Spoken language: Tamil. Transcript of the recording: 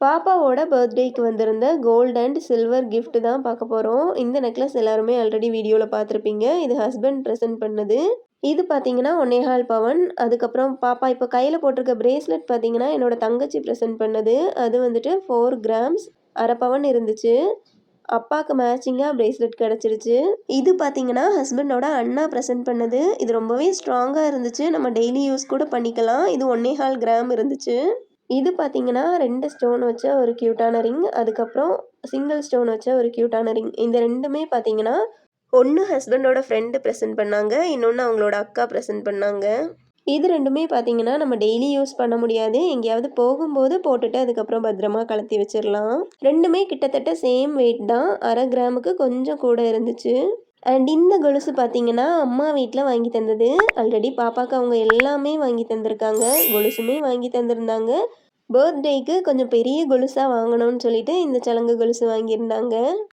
பாப்பாவோட பர்த்டேக்கு வந்திருந்த கோல்ட் அண்ட் சில்வர் கிஃப்ட் தான் பார்க்க போகிறோம். இந்த நெக்லஸ் எல்லாருமே ஆல்ரெடி வீடியோவில் பார்த்துருப்பீங்க. இது ஹஸ்பண்ட் ப்ரெசென்ட் பண்ணது. இது பார்த்தீங்கன்னா 1.25 பவன். அதுக்கப்புறம் பாப்பா இப்போ கையில் போட்டிருக்க பிரேஸ்லெட் பார்த்தீங்கன்னா என்னோட தங்கச்சி ப்ரெசென்ட் பண்ணது. அது வந்துட்டு 4 கிராம்ஸ் 1/2 பவன் இருந்துச்சு. அப்பாவுக்கு மேட்சிங்காக பிரேஸ்லெட் கிடச்சிருச்சு. இது பார்த்தீங்கன்னா ஹஸ்பண்டோட அண்ணா ப்ரெசென்ட் பண்ணது. இது ரொம்பவே ஸ்ட்ராங்காக இருந்துச்சு. நம்ம டெய்லி யூஸ் கூட பண்ணிக்கலாம். இது 1.25 கிராம் இருந்துச்சு. இது பார்த்தீங்கன்னா 2 ஸ்டோன் வச்ச ஒரு க்யூட்டான ரிங். அதுக்கப்புறம் சிங்கிள் ஸ்டோன் வச்ச ஒரு க்யூட்டான ரிங். இந்த 2மே பார்த்தீங்கன்னா ஒன்று ஹஸ்பண்டோட ஃப்ரெண்டு ப்ரெசென்ட் பண்ணாங்க. இன்னொன்று அவங்களோட அக்கா ப்ரெசென்ட் பண்ணாங்க. இது 2மே பார்த்தீங்கன்னா நம்ம டெய்லி யூஸ் பண்ண முடியாது. எங்கேயாவது போகும்போது போட்டுட்டு அதுக்கப்புறம் பத்திரமா கலத்தி வச்சிடலாம். 2மே கிட்டத்தட்ட சேம் வெயிட் தான். 1/2 கிராமுக்கு கொஞ்சம் கூட இருந்துச்சு. அண்ட் இந்த கொலுசு பார்த்தீங்கன்னா அம்மா வீட்டில் வாங்கி தந்தது. ஆல்ரெடி பாப்பாவுக்கு அவங்க எல்லாமே வாங்கி தந்திருக்காங்க. கொலுசுமே வாங்கி தந்திருந்தாங்க. பர்த்டேக்கு கொஞ்சம் பெரிய கொலுசாக வாங்கணும்னு சொல்லிட்டு இந்த சலங்கு கொலுசு வாங்கியிருந்தாங்க.